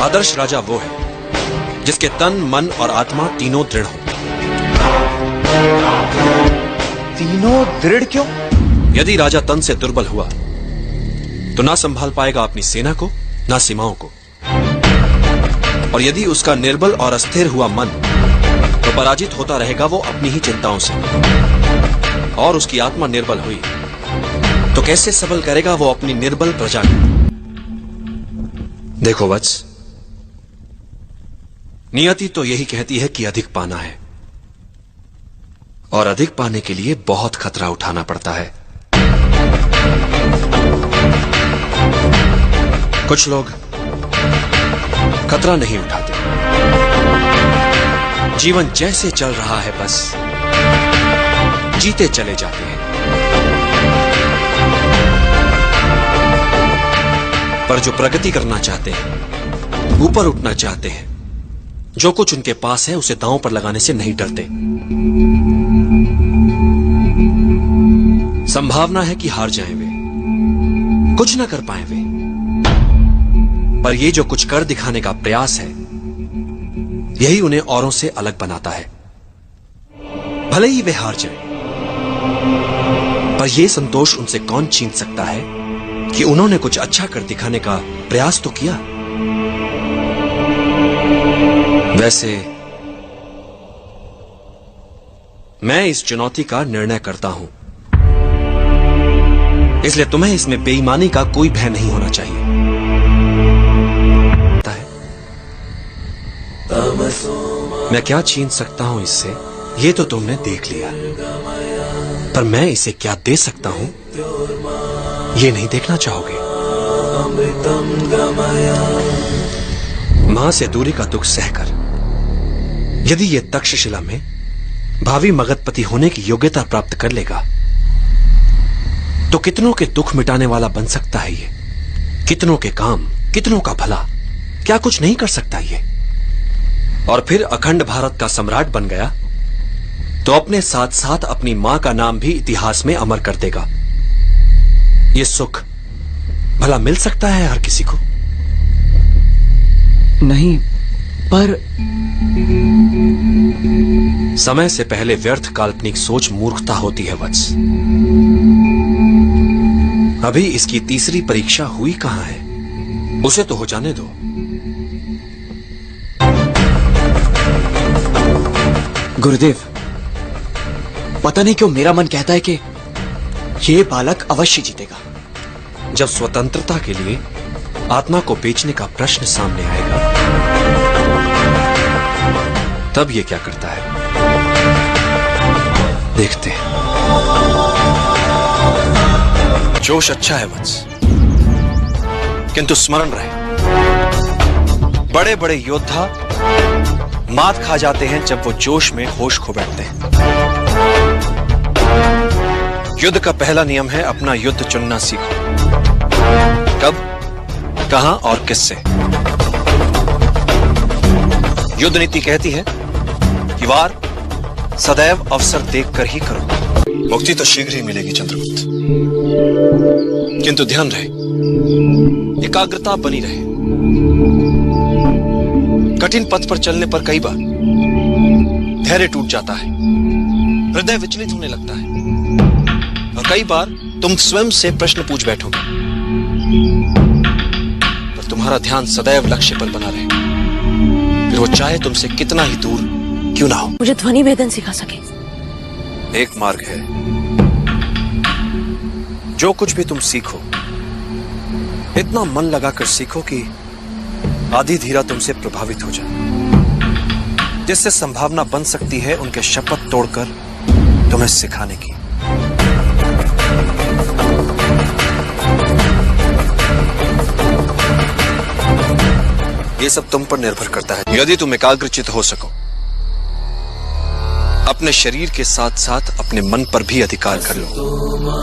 आदर्श राजा वो है जिसके तन, मन और आत्मा तीनों दृढ़ हो। तीनों दृढ़ क्यों? यदि राजा तन से दुर्बल हुआ तो ना संभाल पाएगा अपनी सेना को, ना सीमाओं को। और यदि उसका निर्बल और अस्थिर हुआ मन, तो पराजित होता रहेगा वो अपनी ही चिंताओं से। और उसकी आत्मा निर्बल हुई तो कैसे सबल करेगा वो अपनी निर्बल प्रजा को। देखो वत्स, नियति तो यही कहती है कि अधिक पाना है, और अधिक पाने के लिए बहुत खतरा उठाना पड़ता है। कुछ लोग खतरा नहीं उठाते, जीवन जैसे चल रहा है बस जीते चले जाते हैं। पर जो प्रगति करना चाहते हैं, ऊपर उठना चाहते हैं, जो कुछ उनके पास है उसे दांव पर लगाने से नहीं डरते। संभावना है कि हार जाएं वे, कुछ ना कर पाए वे, पर ये जो कुछ कर दिखाने का प्रयास है, यही उन्हें औरों से अलग बनाता है। भले ही वे हार जाएं, पर यह संतोष उनसे कौन छीन सकता है कि उन्होंने कुछ अच्छा कर दिखाने का प्रयास तो किया। वैसे मैं इस चुनौती का निर्णय करता हूं, इसलिए तुम्हें इसमें बेईमानी का कोई भय नहीं होना चाहिए। मैं क्या छीन सकता हूं इससे, ये तो तुमने देख लिया, पर मैं इसे क्या दे सकता हूं, ये नहीं देखना चाहोगे। मां से दूरी का दुख सहकर यदि ये तक्षशिला में भावी मगधपति होने की योग्यता प्राप्त कर लेगा, तो कितनों के दुख मिटाने वाला बन सकता है ये। कितनों के काम, कितनों का भला, क्या कुछ नहीं कर सकता ये। और फिर अखंड भारत का सम्राट बन गया तो अपने साथ साथ अपनी मां का नाम भी इतिहास में अमर कर देगा। ये सुख भला मिल सकता है हर किसी को? नहीं, पर समय से पहले व्यर्थ काल्पनिक सोच मूर्खता होती है वत्स। अभी इसकी तीसरी परीक्षा हुई कहां है, उसे तो हो जाने दो। गुरुदेव, पता नहीं क्यों मेरा मन कहता है कि ये बालक अवश्य जीतेगा। जब स्वतंत्रता के लिए आत्मा को बेचने का प्रश्न सामने आएगा, तब ये क्या करता है, देखते हैं। जोश अच्छा है वत्स, किंतु स्मरण रहे, बड़े बड़े योद्धा मात खा जाते हैं जब वो जोश में होश खो बैठते हैं। युद्ध का पहला नियम है अपना युद्ध चुनना सीखो। कब, कहां और किससे। युद्ध नीति कहती है कि वार सदैव अवसर देखकर ही करो। मुक्ति तो शीघ्र ही मिलेगी चंद्रगुप्त, किंतु ध्यान रहे, एकाग्रता बनी रहे। कठिन पथ पर चलने पर कई बार धैर्य टूट जाता है, हृदय विचलित होने लगता है, और कई बार तुम स्वयं से प्रश्न पूछ बैठोगे, पर तुम्हारा ध्यान सदैव लक्ष्य पर बना रहे, फिर वो चाहे तुमसे कितना ही दूर क्यों ना हो। मुझे ध्वनि भेदन सिखा सके। एक मार्ग है, जो कुछ भी तुम सीखो इतना मन लगाकर सीखो कि आधी धीरा तुमसे प्रभावित हो जाए, जिससे संभावना बन सकती है उनके शपथ तोड़कर तुम्हें सिखाने की। ये सब तुम पर निर्भर करता है। यदि तुम एकाग्रचित हो सको, अपने शरीर के साथ साथ अपने मन पर भी अधिकार कर लो,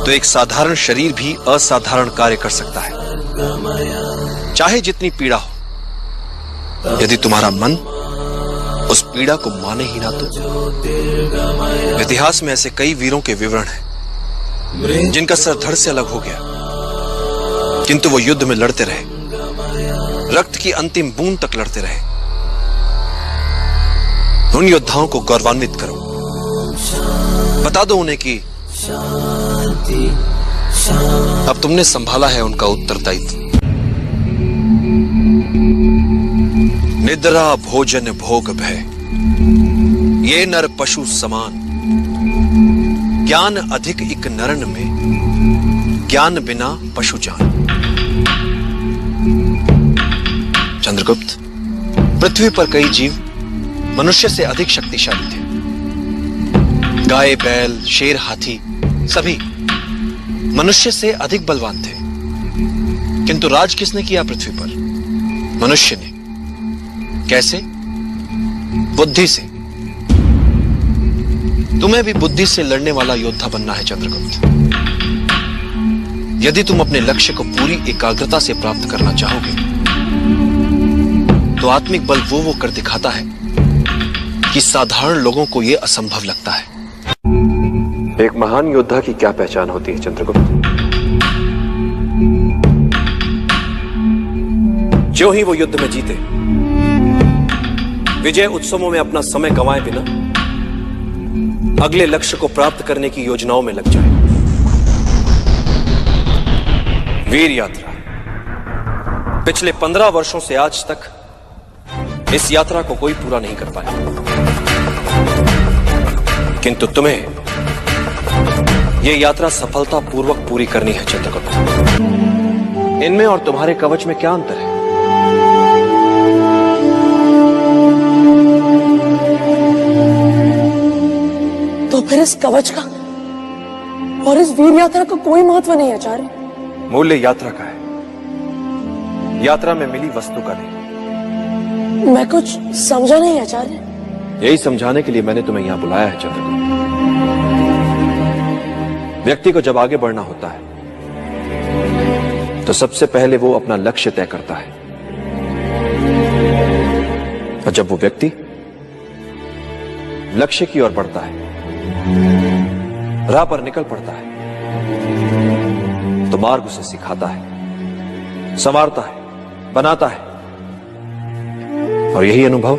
तो एक साधारण शरीर भी असाधारण कार्य कर सकता है, चाहे जितनी पीड़ा हो। यदि तुम्हारा मन उस पीड़ा को माने ही ना तो। इतिहास में ऐसे कई वीरों के विवरण हैं जिनका सर धड़ से अलग हो गया, किंतु वो युद्ध में लड़ते रहे, रक्त की अंतिम बूंद तक लड़ते रहे। उन योद्धाओं को गौरवान्वित करो, बता दो उन्हें कि अब तुमने संभाला है उनका उत्तरदायित्व। निद्रा भोजन भोग भय, ये नर पशु समान, ज्ञान अधिक इक नरन में, ज्ञान बिना पशु जान। चंद्रगुप्त, पृथ्वी पर कई जीव मनुष्य से अधिक शक्तिशाली थे। गाय, बैल, शेर, हाथी सभी मनुष्य से अधिक बलवान थे, किंतु राज किसने किया पृथ्वी पर? मनुष्य ने। कैसे? बुद्धि से। तुम्हें भी बुद्धि से लड़ने वाला योद्धा बनना है चंद्रगुप्त। यदि तुम अपने लक्ष्य को पूरी एकाग्रता से प्राप्त करना चाहोगे तो आत्मिक बल वो कर दिखाता है कि साधारण लोगों को यह असंभव लगता है। एक महान योद्धा की क्या पहचान होती है चंद्रगुप्त? जो ही वो युद्ध में जीते, विजय उत्सवों में अपना समय गंवाए बिना अगले लक्ष्य को प्राप्त करने की योजनाओं में लग जाए। वीर यात्रा पिछले 15 वर्षों से आज तक इस यात्रा को कोई पूरा नहीं कर पाया, किंतु तुम्हें यह यात्रा सफलतापूर्वक पूरी करनी है चंद्रगुप्त। इनमें और तुम्हारे कवच में क्या अंतर है? तो फिर इस कवच का और इस वीर यात्रा का कोई महत्व नहीं आचार्य। मूल्य यात्रा का है, यात्रा में मिली वस्तु का नहीं। मैं कुछ समझा नहीं आचार्य। यही समझाने के लिए मैंने तुम्हें यहां बुलाया है चंद्रगुप्त। व्यक्ति को जब आगे बढ़ना होता है तो सबसे पहले वो अपना लक्ष्य तय करता है, और जब वो व्यक्ति लक्ष्य की ओर बढ़ता है, राह पर निकल पड़ता है, तो मार्ग उसे सिखाता है, संवारता है, बनाता है, और यही अनुभव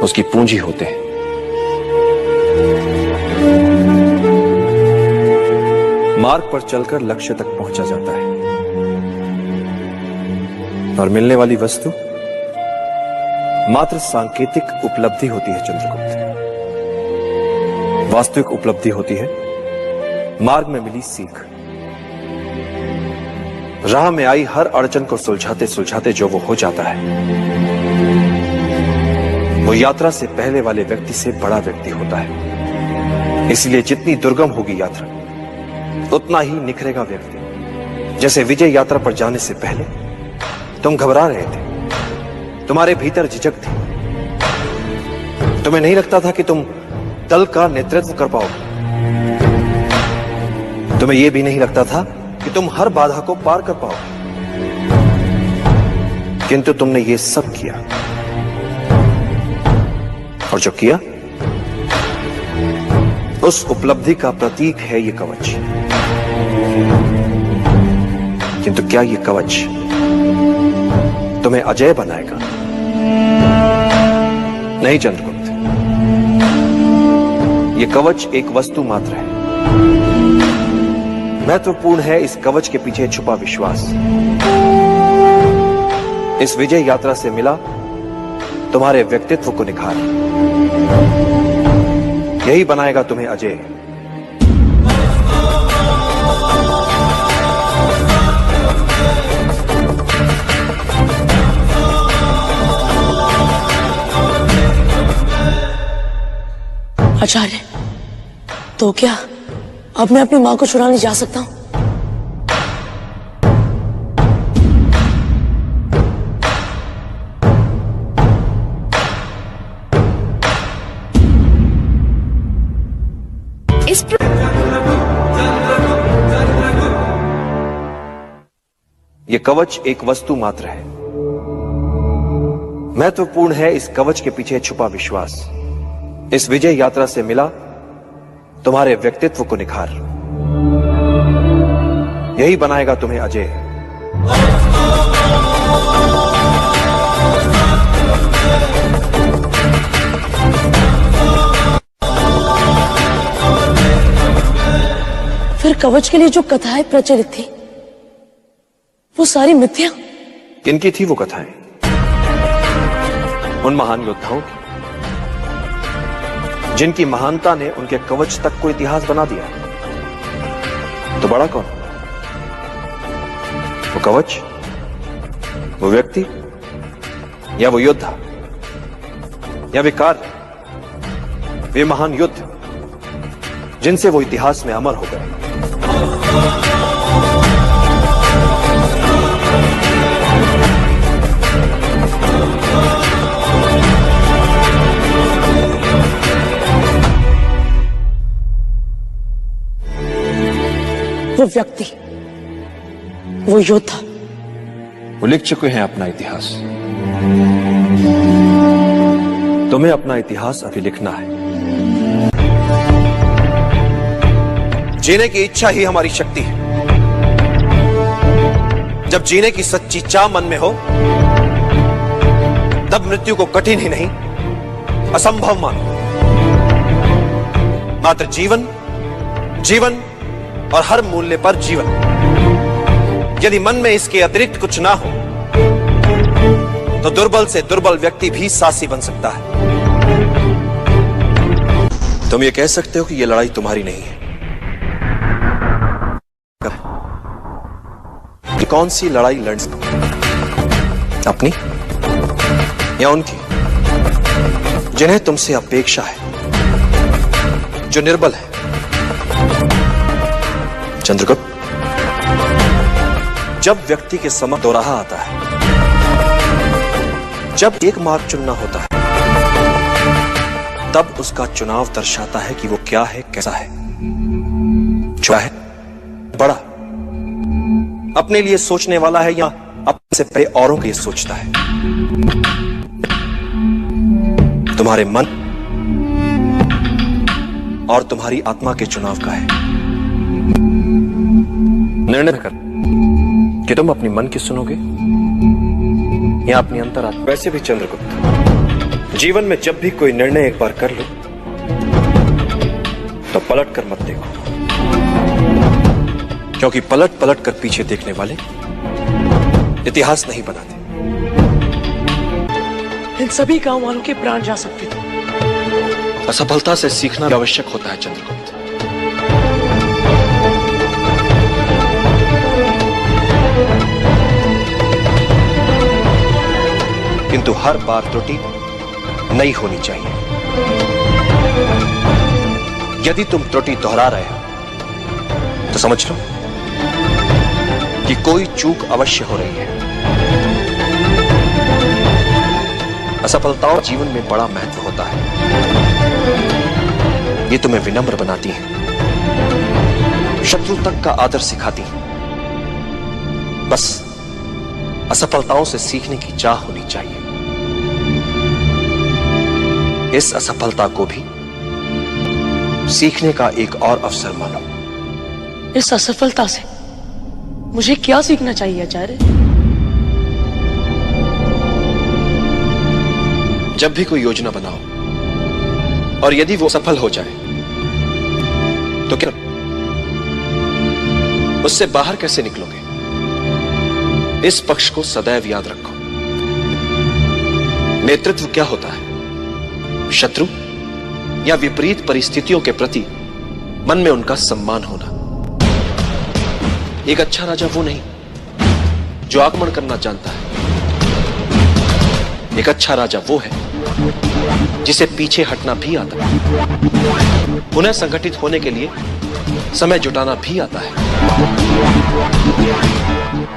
उसकी पूंजी होते हैं। मार्ग पर चलकर लक्ष्य तक पहुंचा जाता है, और मिलने वाली वस्तु मात्र सांकेतिक उपलब्धि होती है चंद्रगुप्त। वास्तविक उपलब्धि होती है मार्ग में मिली सीख। राह में आई हर अड़चन को सुलझाते सुलझाते जो वो हो जाता है, वो यात्रा से पहले वाले व्यक्ति से बड़ा व्यक्ति होता है। इसलिए जितनी दुर्गम होगी यात्रा, उतना ही निखरेगा व्यक्ति। जैसे विजय यात्रा पर जाने से पहले तुम घबरा रहे थे, तुम्हारे भीतर झिझक थी, तुम्हें नहीं लगता था कि तुम दल का नेतृत्व कर पाओगे, तुम्हें यह भी नहीं लगता था कि तुम हर बाधा को पार कर पाओगे, किंतु तुमने ये सब किया, और जो किया उस उपलब्धि का प्रतीक है ये कवच। किंतु क्या ये कवच तुम्हें अजय बनाएगा? नहीं चंद्रगुप्त, ये कवच एक वस्तु मात्र है। महत्वपूर्ण है इस कवच के पीछे छुपा विश्वास। इस विजय यात्रा से मिला तुम्हारे व्यक्तित्व को निखार, यही बनाएगा तुम्हें अजय। आचार्य, तो क्या अब मैं अपनी मां को छुड़ाने जा सकता हूं? यह कवच एक वस्तु मात्र है। महत्वपूर्ण है इस कवच के पीछे छुपा विश्वास। इस विजय यात्रा से मिला तुम्हारे व्यक्तित्व को निखार, यही बनाएगा तुम्हें अजय। कवच के लिए जो कथाएं प्रचलित थी वो सारी मिथ्या। किनकी थी वो कथाएं? उन महान योद्धाओं की जिनकी महानता ने उनके कवच तक को इतिहास बना दिया। तो बड़ा कौन? वो कवच, वो व्यक्ति, या वो योद्धा, या वे कार्य, वे महान युद्ध जिनसे वो इतिहास में अमर हो गए। वो व्यक्ति, वो योद्धा, वो लिख चुके हैं अपना इतिहास। तुम्हें अपना इतिहास अभी लिखना है। जीने की इच्छा ही हमारी शक्ति है। जब जीने की सच्ची चाह मन में हो तब मृत्यु को कठिन ही नहीं असंभव मानो। मात्र जीवन, जीवन और हर मूल्य पर जीवन। यदि मन में इसके अतिरिक्त कुछ ना हो तो दुर्बल से दुर्बल व्यक्ति भी साहसी बन सकता है। तुम ये कह सकते हो कि यह लड़ाई तुम्हारी नहीं है। कि कौन सी लड़ाई लड़ सकते? अपनी या उनकी जिन्हें तुमसे अपेक्षा है, जो निर्बल है? चंद्रगुप्त, जब व्यक्ति के समक्ष दोराहा आता है, जब एक मार्ग चुनना होता है, तब उसका चुनाव दर्शाता है कि वो क्या है, कैसा है। छोटा है, बड़ा, अपने लिए सोचने वाला है या अपने से परे औरों के लिए सोचता है। तुम्हारे मन और तुम्हारी आत्मा के चुनाव का है। निर्णय कर कि तुम अपनी मन की सुनोगे या अपनी अंतरात्मा। वैसे भी चंद्रगुप्त, जीवन में जब भी कोई निर्णय एक बार कर लो तो पलट कर मत देखो, क्योंकि पलट पलट कर पीछे देखने वाले इतिहास नहीं बनाते। इन सभी गांव वालों के प्राण जा सकते थे। असफलता से सीखना आवश्यक होता है चंद्रगुप्त। किंतु हर बार त्रुटि नहीं होनी चाहिए। यदि तुम त्रुटि दोहरा रहे हो तो समझ लो कि कोई चूक अवश्य हो रही है। असफलताओं जीवन में बड़ा महत्व होता है। ये तुम्हें विनम्र बनाती है, शत्रु तक का आदर सिखाती है। बस असफलताओं से सीखने की चाह होनी चाहिए। इस असफलता को भी सीखने का एक और अवसर मानो। इस असफलता से मुझे क्या सीखना चाहिए आचार्य? जब भी कोई योजना बनाओ और यदि वो सफल हो जाए तो क्या उससे बाहर कैसे निकलोगे? इस पक्ष को सदैव याद रखो। नेतृत्व क्या होता है? शत्रु या विपरीत परिस्थितियों के प्रति मन में उनका सम्मान होना। एक अच्छा राजा वो नहीं जो आक्रमण करना जानता है। एक अच्छा राजा वो है जिसे पीछे हटना भी आता है, पुनः संगठित होने के लिए समय जुटाना भी आता है।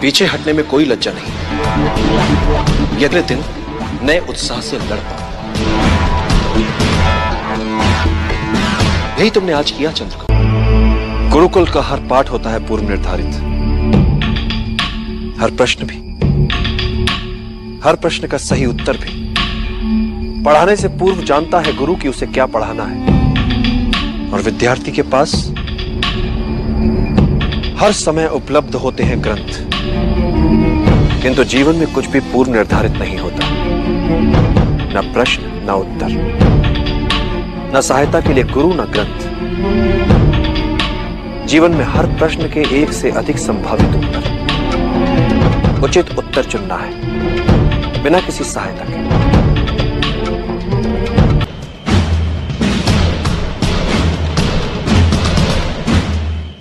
पीछे हटने में कोई लज्जा नहीं। अगले दिन नए उत्साह से लड़ पाओ। यही तुमने आज किया चंद्रगुप्त। गुरुकुल का हर पाठ होता है पूर्व निर्धारित। हर प्रश्न भी, हर प्रश्न का सही उत्तर भी पढ़ाने से पूर्व जानता है गुरु कि उसे क्या पढ़ाना है। और विद्यार्थी के पास हर समय उपलब्ध होते हैं ग्रंथ, किंतु जीवन में कुछ भी पूर्व निर्धारित नहीं होता। न प्रश्न, न उत्तर, न सहायता के लिए गुरु, न ग्रंथ। जीवन में हर प्रश्न के एक से अधिक संभावित उत्तर, उचित उत्तर चुनना है बिना किसी सहायता के।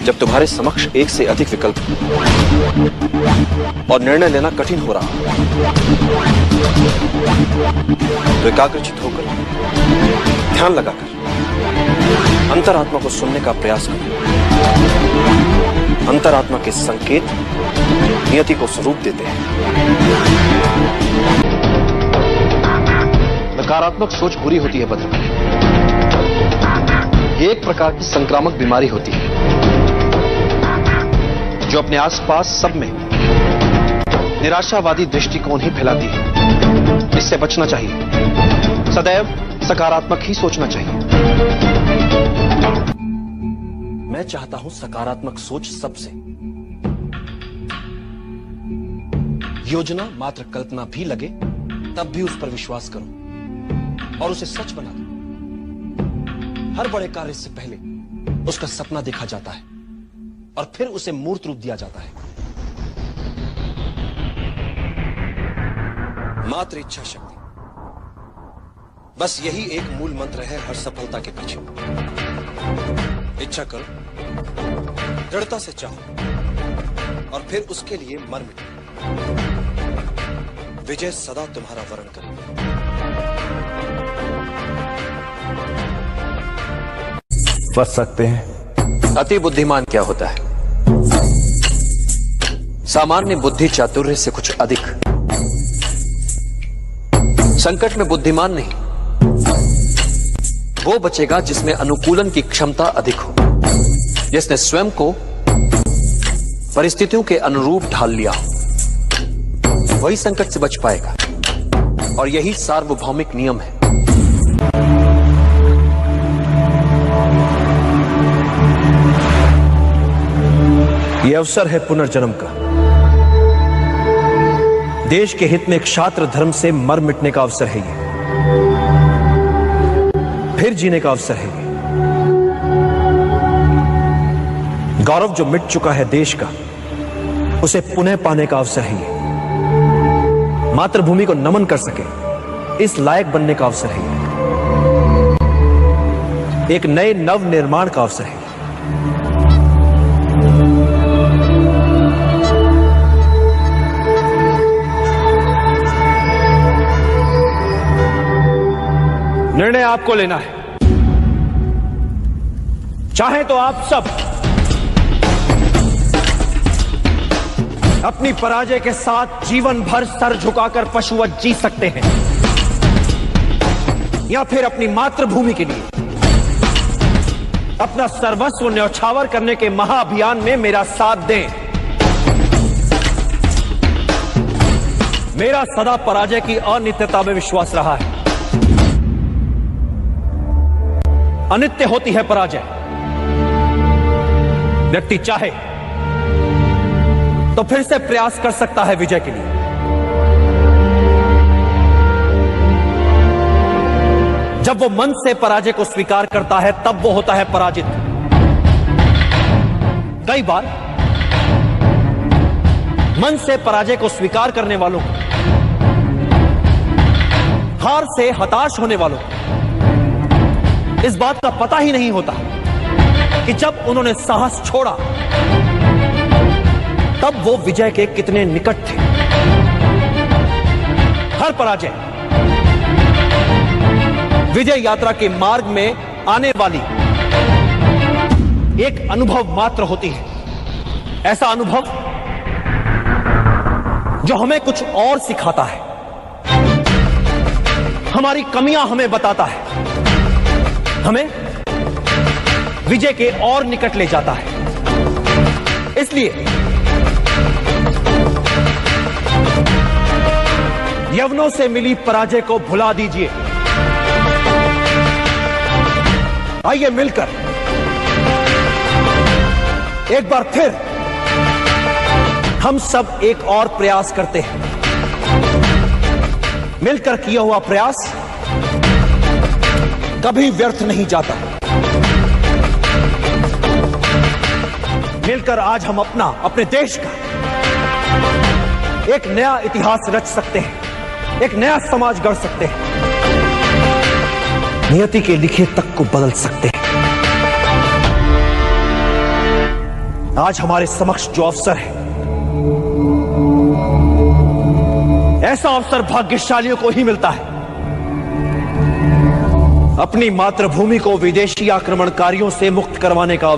जब तुम्हारे समक्ष एक से अधिक विकल्प और निर्णय लेना कठिन हो रहा हो, तो एकाग्रचित होकर, ध्यान लगाकर अंतरात्मा को सुनने का प्रयास करो। अंतरात्मा के संकेत नियति को स्वरूप देते हैं। नकारात्मक सोच बुरी होती है भद्रकाली। ये एक प्रकार की संक्रामक बीमारी होती है जो अपने आसपास सब में निराशावादी दृष्टिकोण ही फैलाती है। इससे बचना चाहिए। सदैव सकारात्मक ही सोचना चाहिए। मैं चाहता हूं सकारात्मक सोच सबसे। योजना मात्र कल्पना भी लगे तब भी उस पर विश्वास करो और उसे सच बना दो। हर बड़े कार्य से पहले उसका सपना देखा जाता है और फिर उसे मूर्त रूप दिया जाता है। मात्र इच्छा शक्ति, बस यही एक मूल मंत्र है हर सफलता के पीछे। इच्छा करो, दृढ़ता से चाहो और फिर उसके लिए मर मिटो। विजय सदा तुम्हारा वरण करेगी। बच सकते हैं। अति बुद्धिमान क्या होता है? सामान्य बुद्धि चातुर्य से कुछ अधिक। संकट में बुद्धिमान नहीं, वो बचेगा जिसमें अनुकूलन की क्षमता अधिक हो, जिसने स्वयं को परिस्थितियों के अनुरूप ढाल लिया हो, वही संकट से बच पाएगा। और यही सार्वभौमिक नियम है। यह अवसर है पुनर्जन्म का। देश के हित में क्षात्र धर्म से मर मिटने का अवसर है ये। फिर जीने का अवसर है ये। गौरव जो मिट चुका है देश का, उसे पुनः पाने का अवसर है ये। मातृभूमि को नमन कर सके इस लायक बनने का अवसर है ये। एक नए नव निर्माण का अवसर है। निर्णय आपको लेना है। चाहे तो आप सब अपनी पराजय के साथ जीवन भर सर झुकाकर पशुवत जी सकते हैं, या फिर अपनी मातृभूमि के लिए अपना सर्वस्व न्यौछावर करने के महाअभियान में मेरा साथ दें। मेरा सदा पराजय की अनित्यता में विश्वास रहा है। अनित्य होती है पराजय। व्यक्ति चाहे तो फिर से प्रयास कर सकता है विजय के लिए। जब वो मन से पराजय को स्वीकार करता है तब वो होता है पराजित। कई बार मन से पराजय को स्वीकार करने वालों को, हार से हताश होने वालों को इस बात का पता ही नहीं होता कि जब उन्होंने साहस छोड़ा तब वो विजय के कितने निकट थे। हर पराजय विजय यात्रा के मार्ग में आने वाली एक अनुभव मात्र होती है। ऐसा अनुभव जो हमें कुछ और सिखाता है, हमारी कमियां हमें बताता है, हमें विजय के और निकट ले जाता है। इसलिए यवनों से मिली पराजय को भुला दीजिए। आइए मिलकर एक बार फिर हम सब एक और प्रयास करते हैं। मिलकर किया हुआ प्रयास कभी व्यर्थ नहीं जाता। खेलकर आज हम अपने देश का एक नया इतिहास रच सकते हैं, एक नया समाज गढ़ सकते हैं, नियति के लिखे तक को बदल सकते हैं। आज हमारे समक्ष जो अवसर है, ऐसा अवसर भाग्यशालियों को ही मिलता है। अपनी मातृभूमि को विदेशी आक्रमणकारियों से मुक्त करवाने का